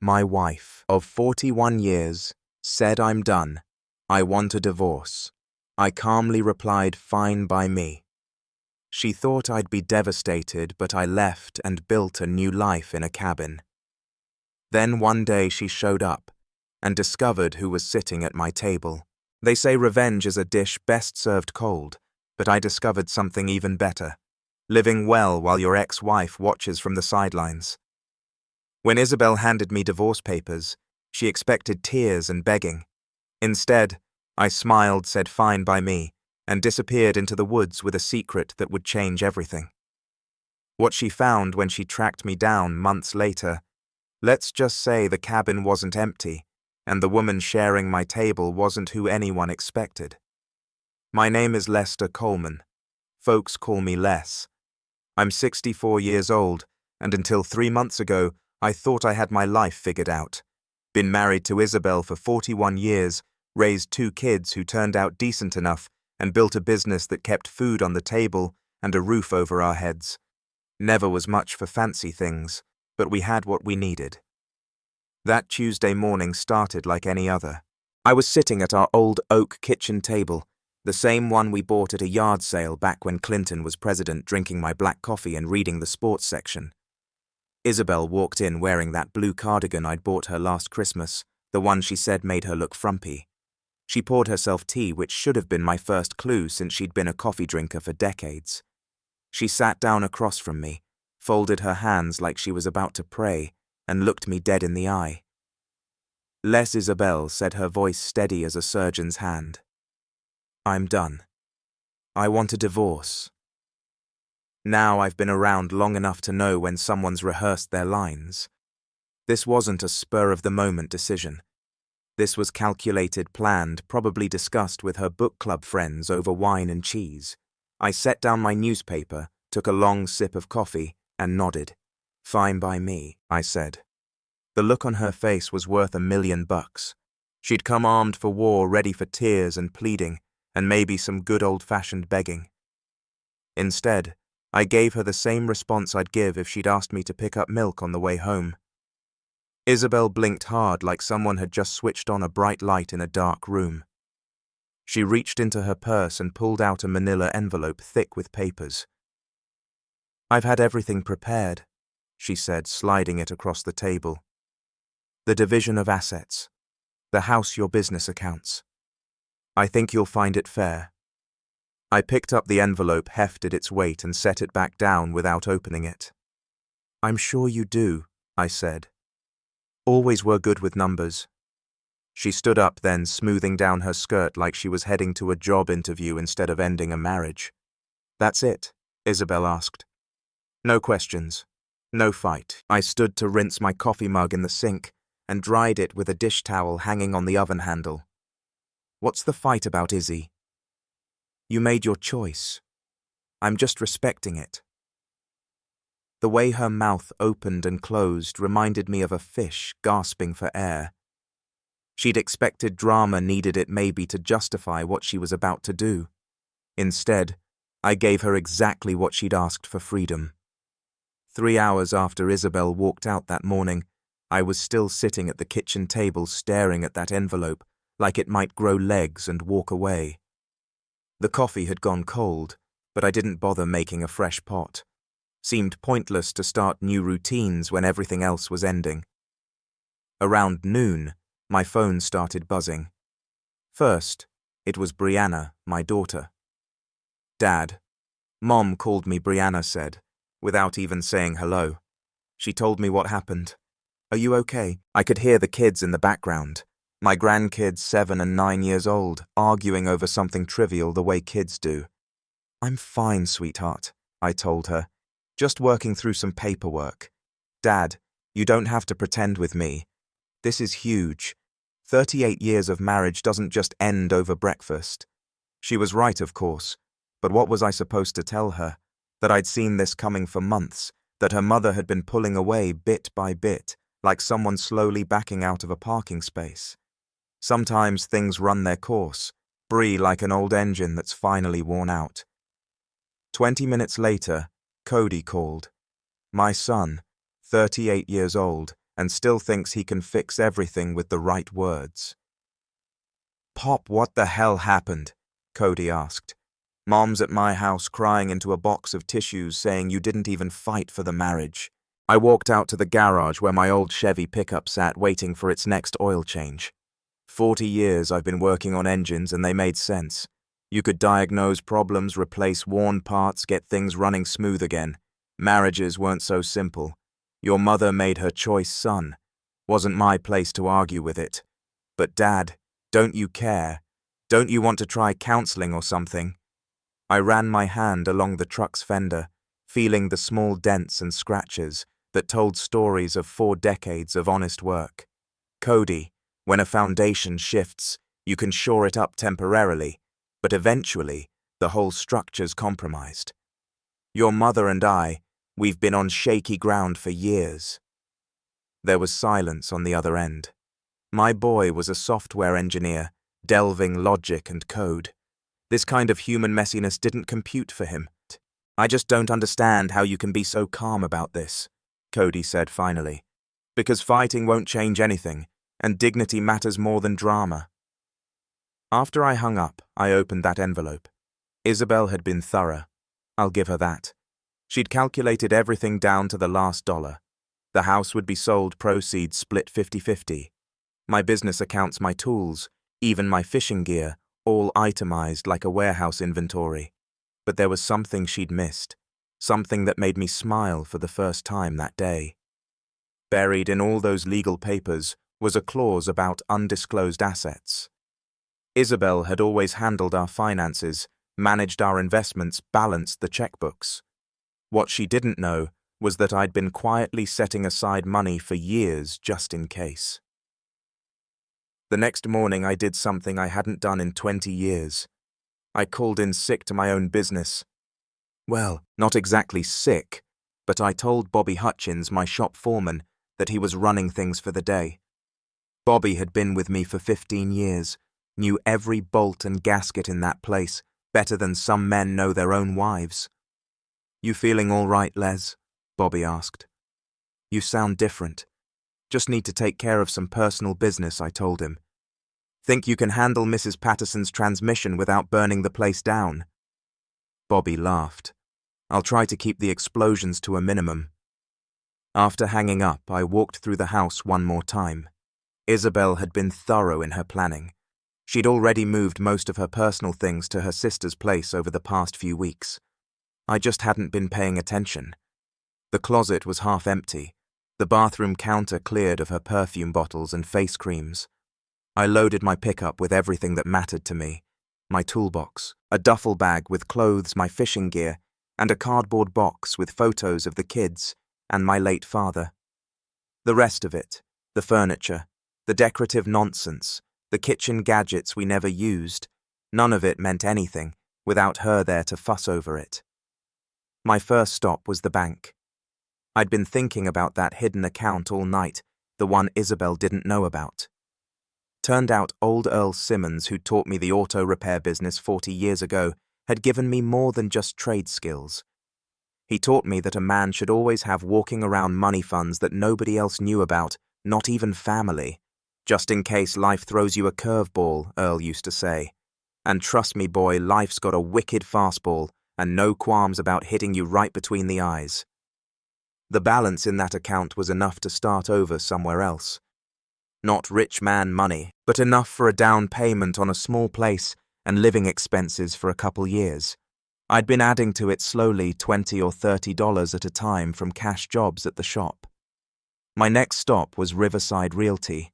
My wife, of 41 years, said I'm done. I want a divorce. I calmly replied, fine by me. She thought I'd be devastated, but I left and built a new life in a cabin. Then one day she showed up and discovered who was sitting at my table. They say revenge is a dish best served cold, but I discovered something even better. Living well while your ex-wife watches from the sidelines. When Isabel handed me divorce papers, she expected tears and begging. Instead, I smiled, said fine by me, and disappeared into the woods with a secret that would change everything. What she found when she tracked me down months later, let's just say the cabin wasn't empty, and the woman sharing my table wasn't who anyone expected. My name is Lester Coleman. Folks call me Les. I'm 64 years old, and until 3 months ago, I thought I had my life figured out. Been married to Isabel for 41 years, raised 2 kids who turned out decent enough, and built a business that kept food on the table and a roof over our heads. Never was much for fancy things, but we had what we needed. That Tuesday morning started like any other. I was sitting at our old oak kitchen table, the same one we bought at a yard sale back when Clinton was president, drinking my black coffee and reading the sports section. Isabel walked in wearing that blue cardigan I'd bought her last Christmas, the one she said made her look frumpy. She poured herself tea, which should have been my first clue since she'd been a coffee drinker for decades. She sat down across from me, folded her hands like she was about to pray, and looked me dead in the eye. Les Isabel, said, her voice steady as a surgeon's hand. I'm done. I want a divorce. Now I've been around long enough to know when someone's rehearsed their lines. This wasn't a spur-of-the-moment decision. This was calculated, planned, probably discussed with her book club friends over wine and cheese. I set down my newspaper, took a long sip of coffee, and nodded. Fine by me, I said. The look on her face was worth $1 million. She'd come armed for war, ready for tears and pleading, and maybe some good old-fashioned begging. Instead, I gave her the same response I'd give if she'd asked me to pick up milk on the way home. Isabel blinked hard like someone had just switched on a bright light in a dark room. She reached into her purse and pulled out a manila envelope thick with papers. I've had everything prepared, she said, sliding it across the table. The division of assets. The house, your business accounts. I think you'll find it fair. I picked up the envelope, hefted its weight, and set it back down without opening it. I'm sure you do, I said. Always were good with numbers. She stood up then, smoothing down her skirt like she was heading to a job interview instead of ending a marriage. That's it? Isabel asked. No questions. No fight. I stood to rinse my coffee mug in the sink and dried it with a dish towel hanging on the oven handle. What's the fight about, Izzy? You made your choice. I'm just respecting it. The way her mouth opened and closed reminded me of a fish gasping for air. She'd expected drama, needed it maybe to justify what she was about to do. Instead, I gave her exactly what she'd asked for: freedom. 3 hours after Isabel walked out that morning, I was still sitting at the kitchen table staring at that envelope like it might grow legs and walk away. The coffee had gone cold, but I didn't bother making a fresh pot. Seemed pointless to start new routines when everything else was ending. Around noon, my phone started buzzing. First, it was Brianna, my daughter. Dad. Mom called me, Brianna said, without even saying hello. She told me what happened. Are you okay? I could hear the kids in the background. My grandkids, 7 and 9 years old, arguing over something trivial the way kids do. I'm fine, sweetheart, I told her. Just working through some paperwork. Dad, you don't have to pretend with me. This is huge. 38 years of marriage doesn't just end over breakfast. She was right, of course, but what was I supposed to tell her? That I'd seen this coming for months, that her mother had been pulling away bit by bit, like someone slowly backing out of a parking space. Sometimes things run their course, Brie like an old engine that's finally worn out. 20 minutes later, Cody called. My son, 38 years old, and still thinks he can fix everything with the right words. "Pop, what the hell happened?" Cody asked. "Mom's at my house crying into a box of tissues saying you didn't even fight for the marriage." I walked out to the garage where my old Chevy pickup sat waiting for its next oil change. 40 years I've been working on engines and they made sense. You could diagnose problems, replace worn parts, get things running smooth again. Marriages weren't so simple. Your mother made her choice, son. Wasn't my place to argue with it. But Dad, don't you care? Don't you want to try counseling or something? I ran my hand along the truck's fender, feeling the small dents and scratches that told stories of 4 decades of honest work. Cody, when a foundation shifts, you can shore it up temporarily, but eventually, the whole structure's compromised. Your mother and we've been on shaky ground for years. There was silence on the other end. My boy was a software engineer, delving logic and code. This kind of human messiness didn't compute for him. "I just don't understand how you can be so calm about this," Cody said finally. "Because fighting won't change anything, and dignity matters more than drama." After I hung up, I opened that envelope. Isabel had been thorough. I'll give her that. She'd calculated everything down to the last dollar. The house would be sold, proceeds split 50-50. My business accounts, my tools, even my fishing gear, all itemized like a warehouse inventory. But there was something she'd missed, something that made me smile for the first time that day. Buried in all those legal papers was a clause about undisclosed assets. Isabel had always handled our finances, managed our investments, balanced the checkbooks. What she didn't know was that I'd been quietly setting aside money for years just in case. The next morning I did something I hadn't done in 20 years. I called in sick to my own business. Well, not exactly sick, but I told Bobby Hutchins, my shop foreman, that he was running things for the day. Bobby had been with me for 15 years, knew every bolt and gasket in that place better than some men know their own wives. "You feeling all right, Les?" Bobby asked. "You sound different. Just need to take care of some personal business," I told him. "Think you can handle Mrs. Patterson's transmission without burning the place down?" Bobby laughed. "I'll try to keep the explosions to a minimum." After hanging up, I walked through the house one more time. Isabel had been thorough in her planning. She'd already moved most of her personal things to her sister's place over the past few weeks. I just hadn't been paying attention. The closet was half empty, the bathroom counter cleared of her perfume bottles and face creams. I loaded my pickup with everything that mattered to me: my toolbox, a duffel bag with clothes, my fishing gear, and a cardboard box with photos of the kids and my late father. The rest of it, the furniture, the decorative nonsense, the kitchen gadgets we never used, none of it meant anything without her there to fuss over it. My first stop was the bank. I'd been thinking about that hidden account all night, the one Isabel didn't know about. Turned out old Earl Simmons, who taught me the auto repair business 40 years ago, had given me more than just trade skills. He taught me that a man should always have walking around money funds that nobody else knew about, not even family. Just in case life throws you a curveball, Earl used to say. And trust me, boy, life's got a wicked fastball and no qualms about hitting you right between the eyes. The balance in that account was enough to start over somewhere else. Not rich man money, but enough for a down payment on a small place and living expenses for a couple years. I'd been adding to it slowly, $20 or $30 at a time from cash jobs at the shop. My next stop was Riverside Realty.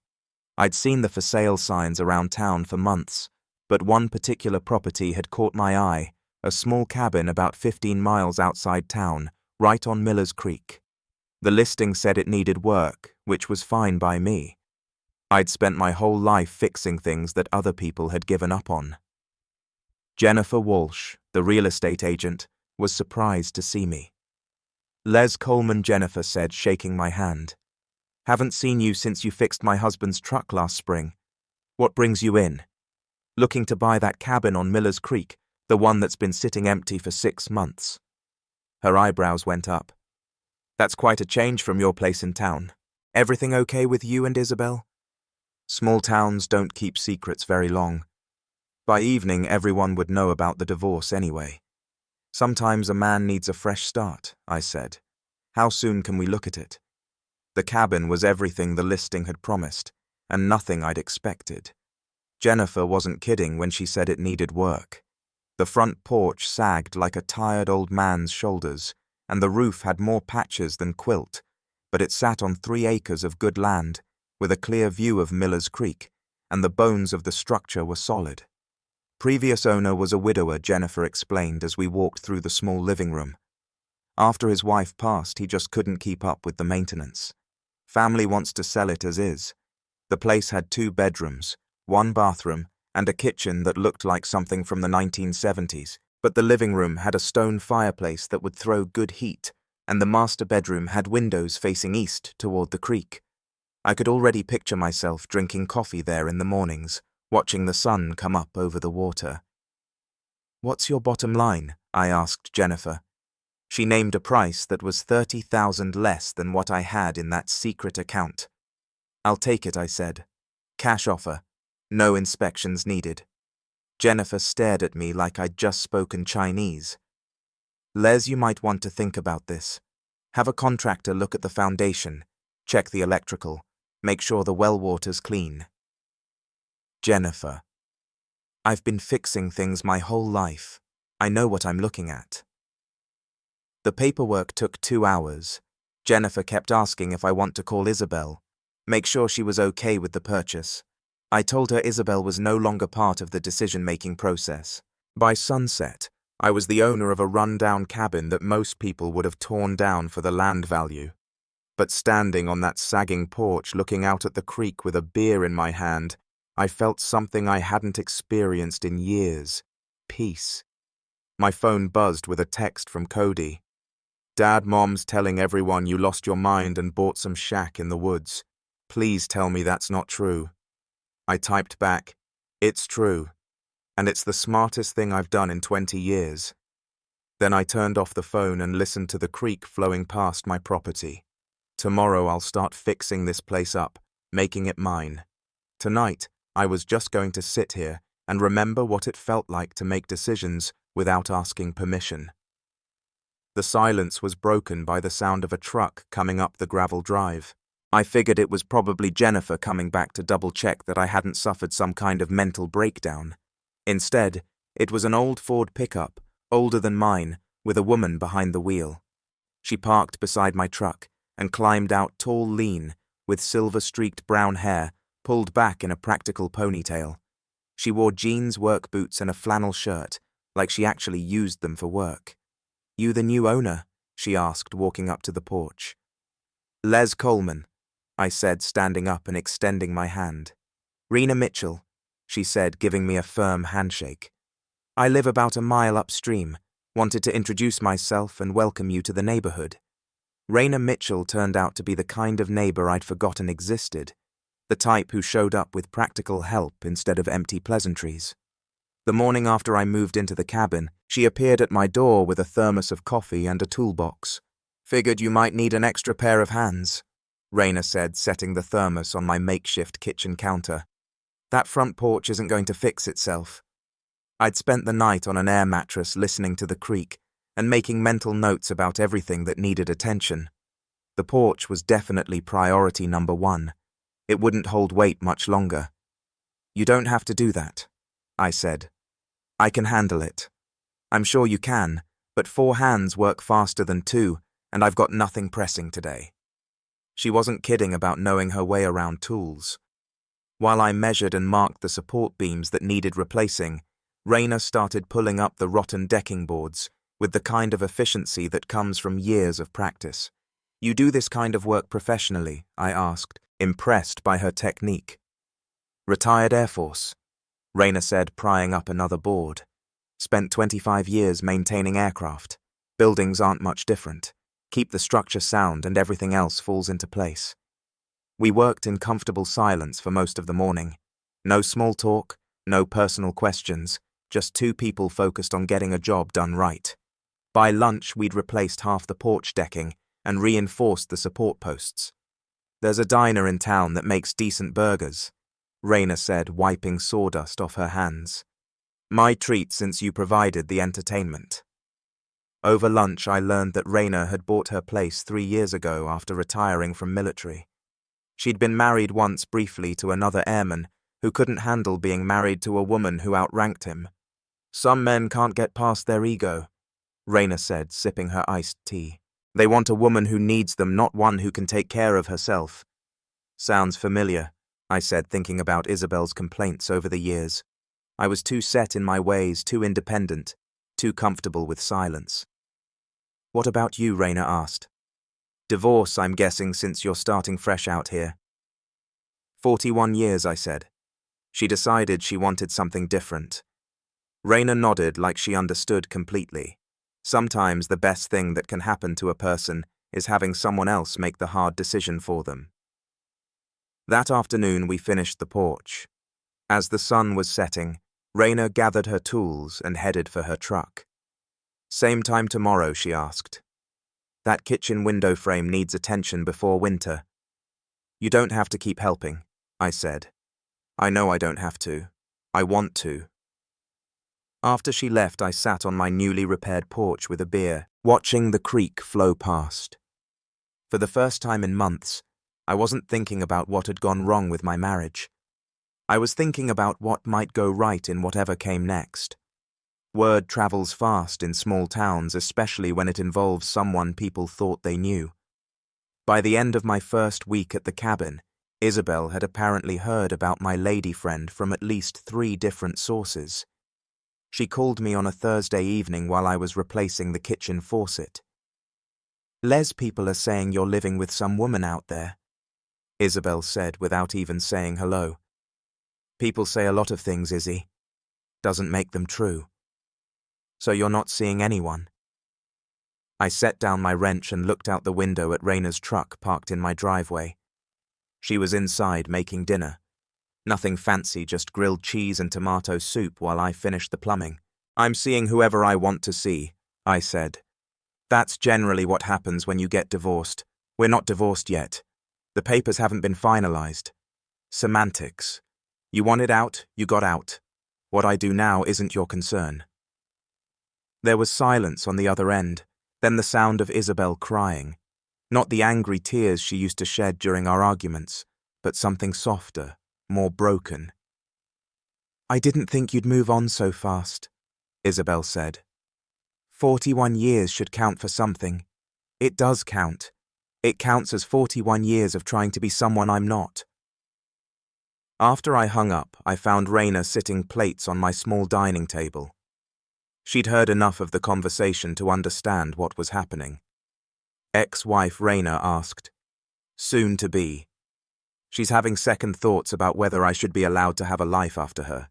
I'd seen the for sale signs around town for months, but one particular property had caught my eye, a small cabin about 15 miles outside town, right on Miller's Creek. The listing said it needed work, which was fine by me. I'd spent my whole life fixing things that other people had given up on. Jennifer Walsh, the real estate agent, was surprised to see me. "Les Coleman," Jennifer said, shaking my hand. "Haven't seen you since you fixed my husband's truck last spring. What brings you in? Looking to buy that cabin on Miller's Creek, the one that's been sitting empty for 6 months." Her eyebrows went up. "That's quite a change from your place in town." Everything okay with you and Isabel? Small towns don't keep secrets very long. By evening, everyone would know about the divorce anyway. Sometimes a man needs a fresh start, I said. How soon can we look at it? The cabin was everything the listing had promised, and nothing I'd expected. Jennifer wasn't kidding when she said it needed work. The front porch sagged like a tired old man's shoulders, and the roof had more patches than quilt, but it sat on 3 acres of good land, with a clear view of Miller's Creek, and the bones of the structure were solid. Previous owner was a widower, Jennifer explained as we walked through the small living room. After his wife passed, he just couldn't keep up with the maintenance. Family wants to sell it as is. The place had 2 bedrooms, 1 bathroom, and a kitchen that looked like something from the 1970s, but the living room had a stone fireplace that would throw good heat, and the master bedroom had windows facing east toward the creek. I could already picture myself drinking coffee there in the mornings, watching the sun come up over the water. "What's your bottom line?" I asked Jennifer. She named a price that was 30,000 less than what I had in that secret account. "I'll take it," I said. "Cash offer. No inspections needed." Jennifer stared at me like I'd just spoken Chinese. "Les, you might want to think about this. Have a contractor look at the foundation, check the electrical, make sure the well water's clean." Jennifer. I've been fixing things my whole life. I know what I'm looking at. The paperwork took 2 hours. Jennifer kept asking if I want to call Isabel, make sure she was okay with the purchase. I told her Isabel was no longer part of the decision-making process. By sunset, I was the owner of a run-down cabin that most people would have torn down for the land value. But standing on that sagging porch looking out at the creek with a beer in my hand, I felt something I hadn't experienced in years. Peace. My phone buzzed with a text from Cody. "Dad, Mom's telling everyone you lost your mind and bought some shack in the woods. Please tell me that's not true." I typed back, "It's true, and it's the smartest thing I've done in 20 years. Then I turned off the phone and listened to the creek flowing past my property. Tomorrow I'll start fixing this place up, making it mine. Tonight, I was just going to sit here and remember what it felt like to make decisions without asking permission. The silence was broken by the sound of a truck coming up the gravel drive. I figured it was probably Jennifer coming back to double-check that I hadn't suffered some kind of mental breakdown. Instead, it was an old Ford pickup, older than mine, with a woman behind the wheel. She parked beside my truck and climbed out tall, lean, with silver-streaked brown hair, pulled back in a practical ponytail. She wore jeans, work boots, and a flannel shirt, like she actually used them for work. "You the new owner?" she asked, walking up to the porch. "Les Coleman," I said, standing up and extending my hand. "Rena Mitchell," she said, giving me a firm handshake. "I live about a mile upstream, wanted to introduce myself and welcome you to the neighborhood." Rena Mitchell turned out to be the kind of neighbor I'd forgotten existed, the type who showed up with practical help instead of empty pleasantries. The morning after I moved into the cabin, she appeared at my door with a thermos of coffee and a toolbox. "Figured you might need an extra pair of hands," Rena said, setting the thermos on my makeshift kitchen counter. "That front porch isn't going to fix itself." I'd spent the night on an air mattress listening to the creek and making mental notes about everything that needed attention. The porch was definitely priority number 1. It wouldn't hold weight much longer. "You don't have to do that," I said. "I can handle it." "I'm sure you can, but 4 hands work faster than 2, and I've got nothing pressing today." She wasn't kidding about knowing her way around tools. While I measured and marked the support beams that needed replacing, Rena started pulling up the rotten decking boards with the kind of efficiency that comes from years of practice. "You do this kind of work professionally?" I asked, impressed by her technique. "Retired Air Force," Rena said, prying up another board. "Spent 25 years maintaining aircraft. Buildings aren't much different. Keep the structure sound and everything else falls into place." We worked in comfortable silence for most of the morning. No small talk, no personal questions, just 2 people focused on getting a job done right. By lunch, we'd replaced half the porch decking and reinforced the support posts. There's a diner in town that makes decent burgers, Raina said, wiping sawdust off her hands. My treat since you provided the entertainment. Over lunch, I learned that Raina had bought her place 3 years ago after retiring from military. She'd been married once briefly to another airman who couldn't handle being married to a woman who outranked him. Some men can't get past their ego, Raina said, sipping her iced tea. They want a woman who needs them, not one who can take care of herself. Sounds familiar, I said, thinking about Isabel's complaints over the years. I was too set in my ways, too independent, too comfortable with silence. What about you, Raina asked. Divorce, I'm guessing, since you're starting fresh out here. 41 years, I said. She decided she wanted something different. Raina nodded like she understood completely. Sometimes the best thing that can happen to a person is having someone else make the hard decision for them. That afternoon we finished the porch. As the sun was setting, Raina gathered her tools and headed for her truck. Same time tomorrow, she asked. That kitchen window frame needs attention before winter. You don't have to keep helping, I said. I know I don't have to. I want to. After she left, I sat on my newly repaired porch with a beer, watching the creek flow past. For the first time in months, I wasn't thinking about what had gone wrong with my marriage. I was thinking about what might go right in whatever came next. Word travels fast in small towns, especially when it involves someone people thought they knew. By the end of my first week at the cabin, Isabel had apparently heard about my lady friend from at least 3 different sources. She called me on a Thursday evening while I was replacing the kitchen faucet. Les people are saying you're living with some woman out there, Isabel said without even saying hello. People say a lot of things, Izzy. Doesn't make them true. So you're not seeing anyone? I set down my wrench and looked out the window at Raina's truck parked in my driveway. She was inside making dinner. Nothing fancy, just grilled cheese and tomato soup while I finished the plumbing. I'm seeing whoever I want to see, I said. That's generally what happens when you get divorced. We're not divorced yet. The papers haven't been finalized. Semantics. You wanted out, you got out. What I do now isn't your concern. There was silence on the other end, then the sound of Isabel crying. Not the angry tears she used to shed during our arguments, but something softer, more broken. I didn't think you'd move on so fast, Isabel said. 41 years should count for something. It does count. It counts as 41 years of trying to be someone I'm not. After I hung up, I found Raina sitting plates on my small dining table. She'd heard enough of the conversation to understand what was happening. Ex-wife Raina asked, soon to be. She's having second thoughts about whether I should be allowed to have a life after her.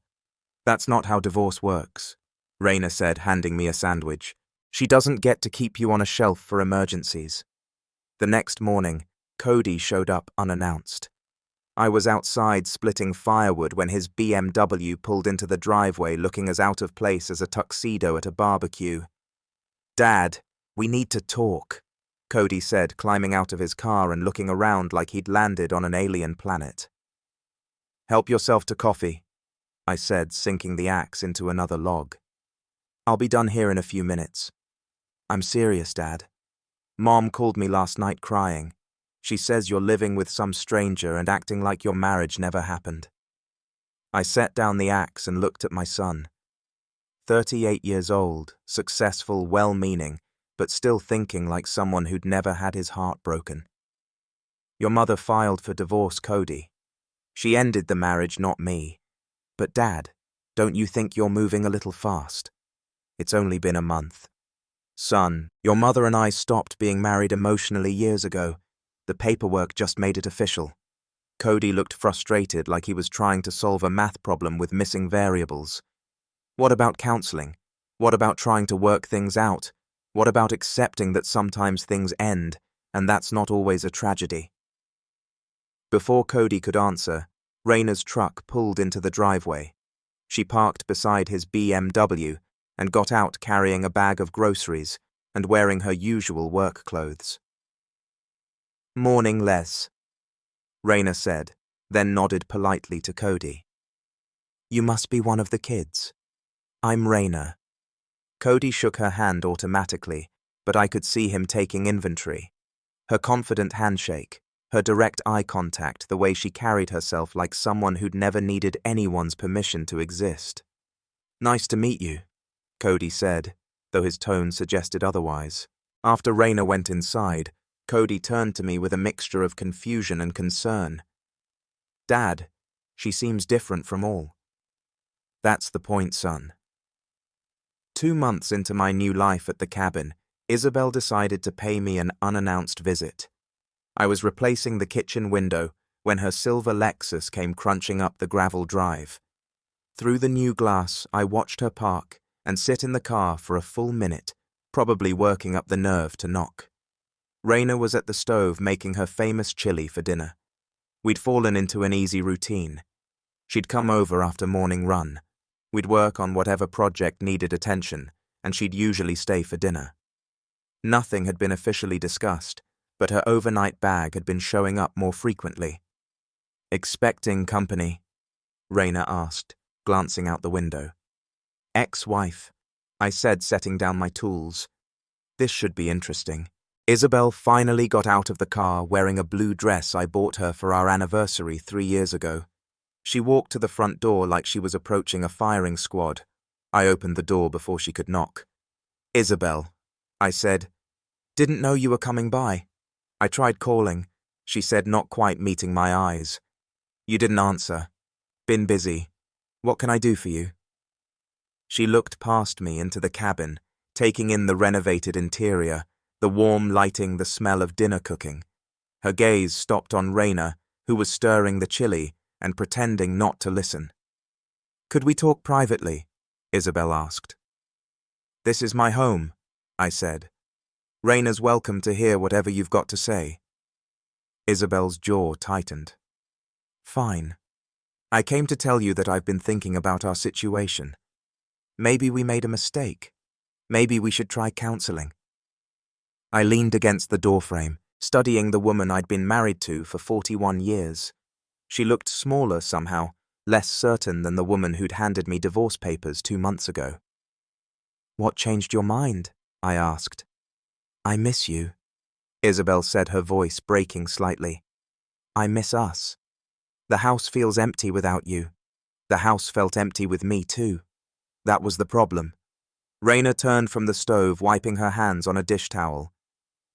That's not how divorce works, Raina said, handing me a sandwich. She doesn't get to keep you on a shelf for emergencies. The next morning, Cody showed up unannounced. I was outside splitting firewood when his BMW pulled into the driveway looking as out of place as a tuxedo at a barbecue. Dad, we need to talk, Cody said, climbing out of his car and looking around like he'd landed on an alien planet. Help yourself to coffee, I said, sinking the axe into another log. I'll be done here in a few minutes. I'm serious, Dad. Mom called me last night crying. She says you're living with some stranger and acting like your marriage never happened. I set down the axe and looked at my son. 38 years old, successful, well-meaning, but still thinking like someone who'd never had his heart broken. Your mother filed for divorce, Cody. She ended the marriage, not me. But Dad, don't you think you're moving a little fast? It's only been a month. Son, your mother and I stopped being married emotionally years ago. The paperwork just made it official. Cody looked frustrated, like he was trying to solve a math problem with missing variables. What about counseling? What about trying to work things out? What about accepting that sometimes things end, and that's not always a tragedy? Before Cody could answer, Raina's truck pulled into the driveway. She parked beside his BMW and got out carrying a bag of groceries and wearing her usual work clothes. Morning, Les. Raina said, then nodded politely to Cody. You must be one of the kids. I'm Raina. Cody shook her hand automatically, but I could see him taking inventory. Her confident handshake, her direct eye contact, the way she carried herself like someone who'd never needed anyone's permission to exist. Nice to meet you, Cody said, though his tone suggested otherwise. After Raina went inside, Cody turned to me with a mixture of confusion and concern. Dad, she seems different from all. That's the point, son. 2 months into my new life at the cabin, Isabel decided to pay me an unannounced visit. I was replacing the kitchen window when her silver Lexus came crunching up the gravel drive. Through the new glass, I watched her park and sit in the car for a full minute, probably working up the nerve to knock. Raina was at the stove making her famous chili for dinner. We'd fallen into an easy routine. She'd come over after morning run. We'd work on whatever project needed attention, and she'd usually stay for dinner. Nothing had been officially discussed, but her overnight bag had been showing up more frequently. Expecting company? Raina asked, glancing out the window. Ex-wife, I said, setting down my tools. This should be interesting. Isabel finally got out of the car wearing a blue dress I bought her for our anniversary 3 years ago. She walked to the front door like she was approaching a firing squad. I opened the door before she could knock. Isabel, I said. Didn't know you were coming by. I tried calling, she said, not quite meeting my eyes. You didn't answer. Been busy. What can I do for you? She looked past me into the cabin, taking in the renovated interior, the warm lighting, the smell of dinner cooking. Her gaze stopped on Raina, who was stirring the chili and pretending not to listen. Could we talk privately? Isabel asked. This is my home, I said. Raina's welcome to hear whatever you've got to say. Isabel's jaw tightened. Fine. I came to tell you that I've been thinking about our situation. Maybe we made a mistake. Maybe we should try counseling. I leaned against the doorframe, studying the woman I'd been married to for 41 years. She looked smaller somehow, less certain than the woman who'd handed me divorce papers 2 months ago. What changed your mind? I asked. I miss you, Isabel said, her voice breaking slightly. I miss us. The house feels empty without you. The house felt empty with me too. That was the problem. Raina turned from the stove, wiping her hands on a dish towel.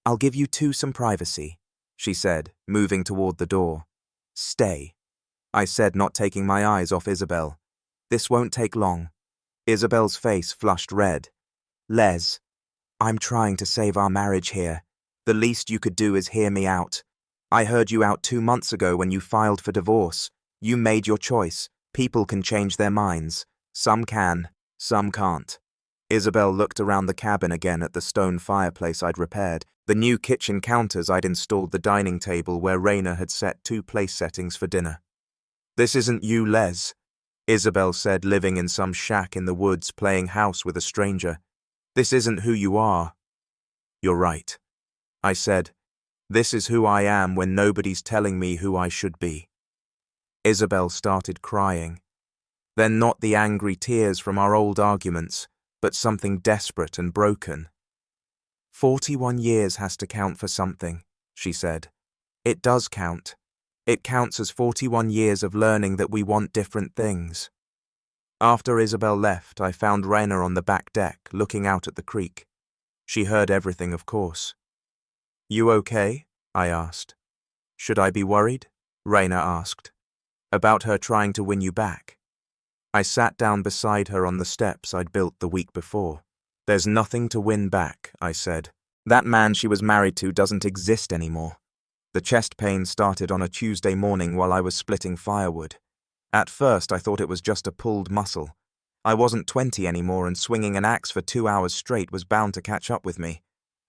I'll give you two some privacy, she said, moving toward the door. Stay, I said, not taking my eyes off Isabel. This won't take long. Isabel's face flushed red. Les, I'm trying to save our marriage here. The least you could do is hear me out. I heard you out 2 months ago when you filed for divorce. You made your choice. People can change their minds. Some can, some can't. Isabel looked around the cabin again at the stone fireplace I'd repaired, the new kitchen counters I'd installed, the dining table where Raina had set 2 place settings for dinner. This isn't you, Les, Isabel said, living in some shack in the woods playing house with a stranger. This isn't who you are. You're right, I said. This is who I am when nobody's telling me who I should be. Isabel started crying. Then not the angry tears from our old arguments, but something desperate and broken. 41 years has to count for something, she said. It does count. It counts as 41 years of learning that we want different things. After Isabel left, I found Raina on the back deck, looking out at the creek. She heard everything, of course. You okay? I asked. Should I be worried? Raina asked. About her trying to win you back. I sat down beside her on the steps I'd built the week before. There's nothing to win back, I said. That man she was married to doesn't exist anymore. The chest pain started on a Tuesday morning while I was splitting firewood. At first I thought it was just a pulled muscle. I wasn't 20 anymore, and swinging an axe for 2 hours straight was bound to catch up with me.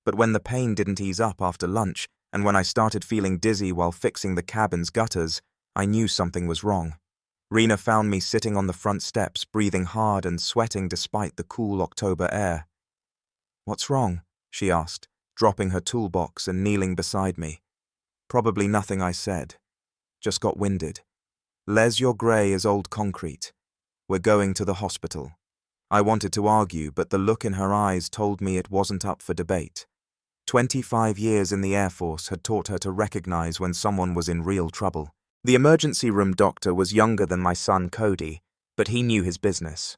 But when the pain didn't ease up after lunch, and when I started feeling dizzy while fixing the cabin's gutters, I knew something was wrong. Raina found me sitting on the front steps, breathing hard and sweating despite the cool October air. What's wrong? She asked, dropping her toolbox and kneeling beside me. Probably nothing, I said. Just got winded. Les, your grey is old concrete. We're going to the hospital. I wanted to argue, but the look in her eyes told me it wasn't up for debate. 25 years in the Air Force had taught her to recognize when someone was in real trouble. The emergency room doctor was younger than my son Cody, but he knew his business.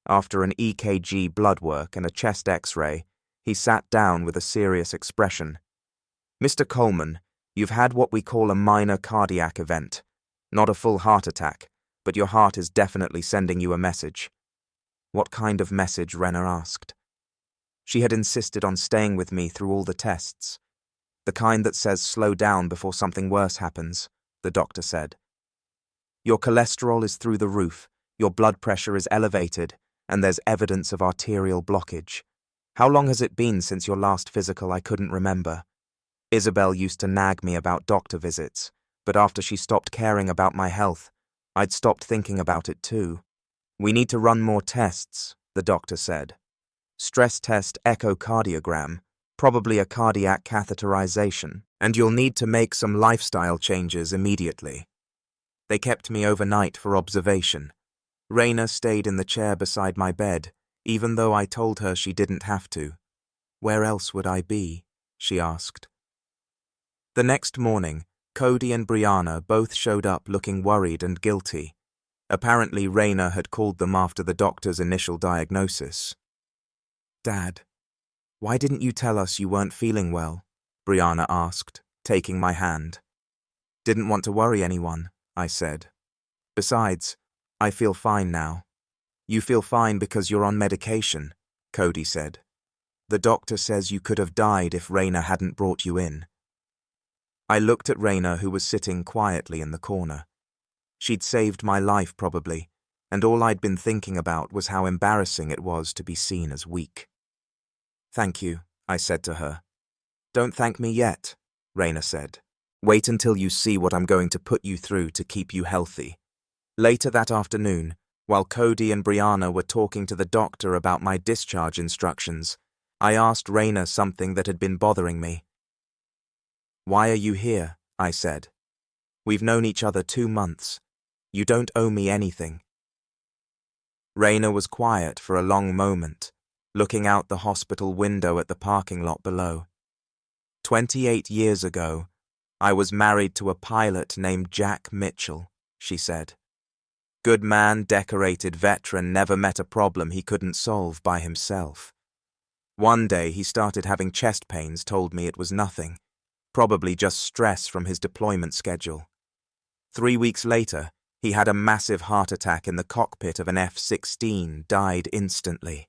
After an EKG blood work and a chest X-ray, he sat down with a serious expression. "Mr. Coleman, you've had what we call a minor cardiac event. Not a full heart attack, but your heart is definitely sending you a message." "What kind of message?" Renner asked. She had insisted on staying with me through all the tests. "The kind that says slow down before something worse happens," the doctor said. "Your cholesterol is through the roof, your blood pressure is elevated, and there's evidence of arterial blockage. How long has it been since your last physical? I couldn't remember. Isabel used to nag me about doctor visits, but after she stopped caring about my health, I'd stopped thinking about it too. We need to run more tests," the doctor said. "Stress test echocardiogram, probably a cardiac catheterization, and you'll need to make some lifestyle changes immediately." They kept me overnight for observation. Raina stayed in the chair beside my bed, even though I told her she didn't have to. "Where else would I be?" she asked. The next morning, Cody and Brianna both showed up looking worried and guilty. Apparently, Raina had called them after the doctor's initial diagnosis. "Dad, why didn't you tell us you weren't feeling well?" Brianna asked, taking my hand. "Didn't want to worry anyone," I said. "Besides, I feel fine now." "You feel fine because you're on medication," Cody said. "The doctor says you could have died if Raina hadn't brought you in." I looked at Raina, who was sitting quietly in the corner. She'd saved my life probably, and all I'd been thinking about was how embarrassing it was to be seen as weak. "Thank you," I said to her. "Don't thank me yet," Raina said. "Wait until you see what I'm going to put you through to keep you healthy." Later that afternoon, while Cody and Brianna were talking to the doctor about my discharge instructions, I asked Raina something that had been bothering me. "Why are you here?" I said. "We've known each other 2 months. You don't owe me anything." Raina was quiet for a long moment, looking out the hospital window at the parking lot below. 28 years ago, I was married to a pilot named Jack Mitchell, she said. Good man, decorated veteran, never met a problem he couldn't solve by himself. One day he started having chest pains, told me it was nothing, probably just stress from his deployment schedule. 3 weeks later, he had a massive heart attack in the cockpit of an F-16, died instantly.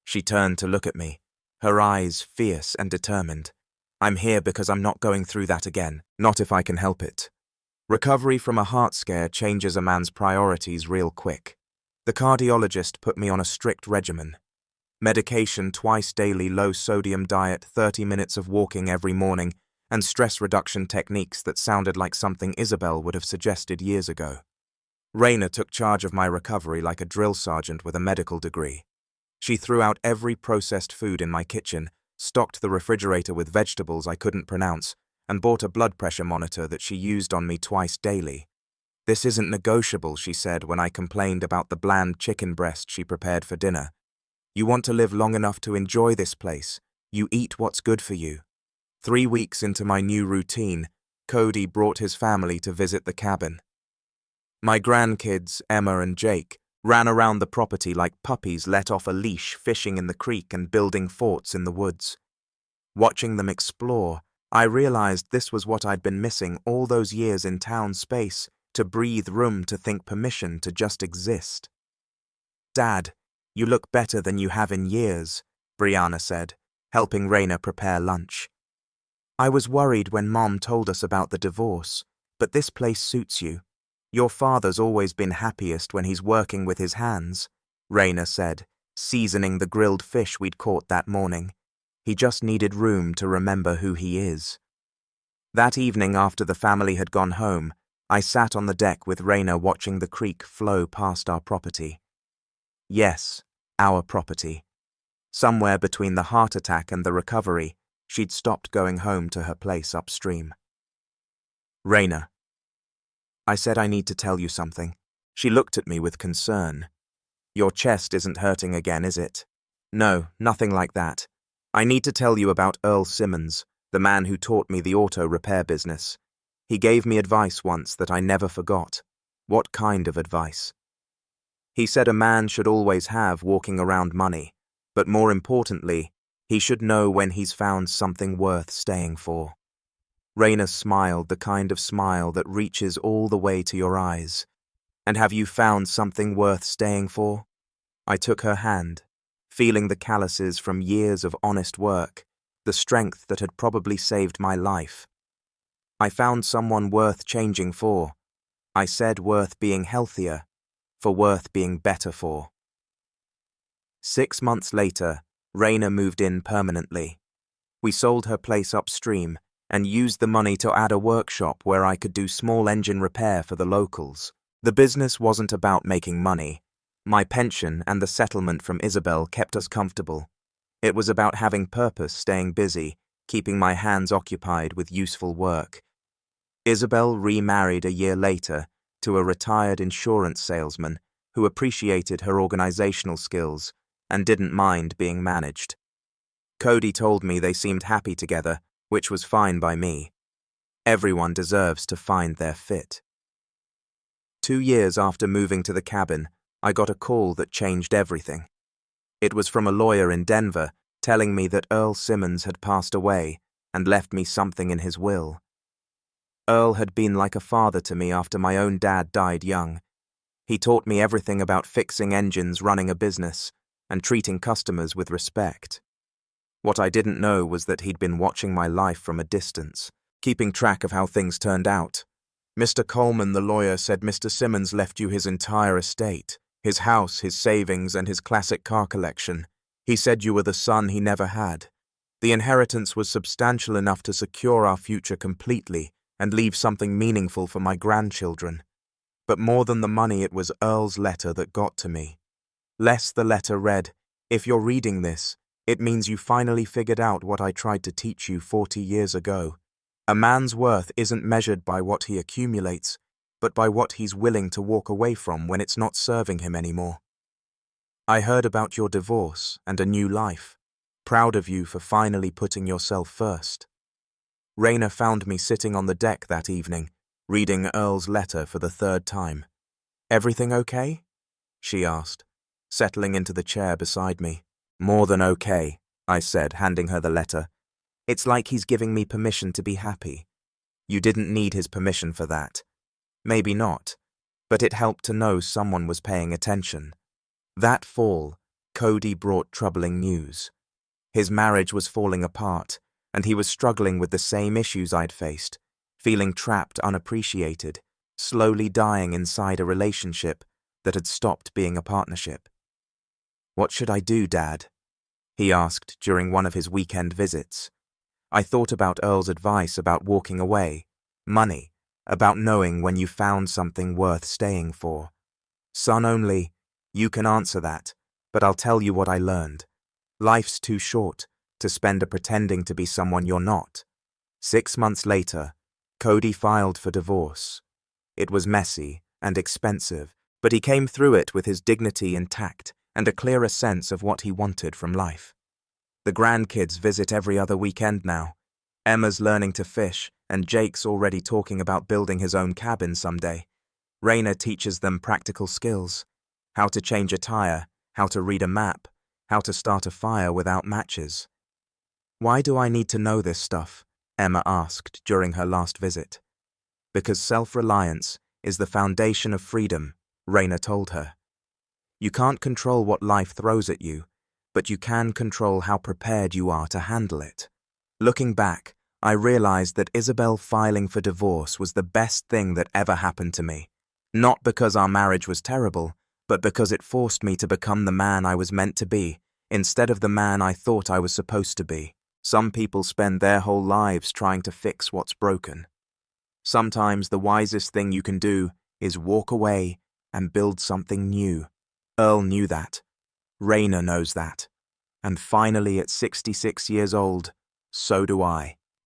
She turned to look at me, her eyes fierce and determined. "I'm here because I'm not going through that again, not if I can help it." Recovery from a heart scare changes a man's priorities real quick. The cardiologist put me on a strict regimen. Medication twice daily, low-sodium diet, 30 minutes of walking every morning, and stress reduction techniques that sounded like something Isabel would have suggested years ago. Raina took charge of my recovery like a drill sergeant with a medical degree. She threw out every processed food in my kitchen, stocked the refrigerator with vegetables I couldn't pronounce, and bought a blood pressure monitor that she used on me twice daily. "This isn't negotiable," she said when I complained about the bland chicken breast she prepared for dinner. "You want to live long enough to enjoy this place. You eat what's good for you." 3 weeks into my new routine, Cody brought his family to visit the cabin. My grandkids, Emma and Jake, ran around the property like puppies let off a leash, fishing in the creek and building forts in the woods. Watching them explore, I realized this was what I'd been missing all those years in town space, to breathe room, to think, permission to just exist. "Dad, you look better than you have in years," Brianna said, helping Raina prepare lunch. "I was worried when Mom told us about the divorce, but this place suits you. Your father's always been happiest when he's working with his hands," Raina said, seasoning the grilled fish we'd caught that morning. "He just needed room to remember who he is." That evening, after the family had gone home, I sat on the deck with Raina watching the creek flow past our property. Yes, our property. Somewhere between the heart attack and the recovery, she'd stopped going home to her place upstream. "Raina, I said I need to tell you something. She looked at me with concern. Your chest isn't hurting again, is it? No, nothing like that. I need to tell you about Earl Simmons, the man who taught me the auto repair business. He gave me advice once that I never forgot. What kind of advice? He said a man should always have walking around money, but more importantly, he should know when he's found something worth staying for. Raina smiled, the kind of smile that reaches all the way to your eyes. And have you found something worth staying for? I took her hand, feeling the calluses from years of honest work, the strength that had probably saved my life. I found someone worth changing for. I said worth being healthier, for worth being better for. 6 months later, Raina moved in permanently. We sold her place upstream and used the money to add a workshop where I could do small engine repair for the locals. The business wasn't about making money. My pension and the settlement from Isabel kept us comfortable. It was about having purpose, staying busy, keeping my hands occupied with useful work. Isabel remarried a year later to a retired insurance salesman who appreciated her organizational skills and didn't mind being managed. Cody told me they seemed happy together, which was fine by me. Everyone deserves to find their fit. 2 years after moving to the cabin, I got a call that changed everything. It was from a lawyer in Denver telling me that Earl Simmons had passed away and left me something in his will. Earl had been like a father to me after my own dad died young. He taught me everything about fixing engines, running a business, and treating customers with respect. What I didn't know was that he'd been watching my life from a distance, keeping track of how things turned out. Mr. Coleman, the lawyer, said Mr. Simmons left you his entire estate, his house, his savings, and his classic car collection. He said you were the son he never had. The inheritance was substantial enough to secure our future completely and leave something meaningful for my grandchildren. But more than the money, it was Earl's letter that got to me. Less, the letter read, "If you're reading this, it means you finally figured out what I tried to teach you 40 years ago. A man's worth isn't measured by what he accumulates, but by what he's willing to walk away from when it's not serving him anymore. I heard about your divorce and a new life. Proud of you for finally putting yourself first." Raina found me sitting on the deck that evening, reading Earl's letter for the 3rd time. "Everything okay?" she asked, settling into the chair beside me. "More than okay," I said, handing her the letter. "It's like he's giving me permission to be happy. You didn't need his permission for that. Maybe not, but it helped to know someone was paying attention." That fall, Cody brought troubling news. His marriage was falling apart, and he was struggling with the same issues I'd faced, feeling trapped, unappreciated, slowly dying inside a relationship that had stopped being a partnership. "What should I do, Dad?" he asked during one of his weekend visits. I thought about Earl's advice about walking away, money, about knowing when you found something worth staying for. "Son, only you can answer that, but I'll tell you what I learned. Life's too short to spend pretending to be someone you're not." 6 months later, Cody filed for divorce. It was messy and expensive, but he came through it with his dignity intact and a clearer sense of what he wanted from life. The grandkids visit every other weekend now. Emma's learning to fish, and Jake's already talking about building his own cabin someday. Raina teaches them practical skills: how to change a tire, how to read a map, how to start a fire without matches. "Why do I need to know this stuff?" Emma asked during her last visit. "Because self-reliance is the foundation of freedom," Raina told her. "You can't control what life throws at you, but you can control how prepared you are to handle it." Looking back, I realized that Isabel filing for divorce was the best thing that ever happened to me. Not because our marriage was terrible, but because it forced me to become the man I was meant to be, instead of the man I thought I was supposed to be. Some people spend their whole lives trying to fix what's broken. Sometimes the wisest thing you can do is walk away and build something new. Earl knew that. Raina knows that. And finally, at 66 years old, so do I.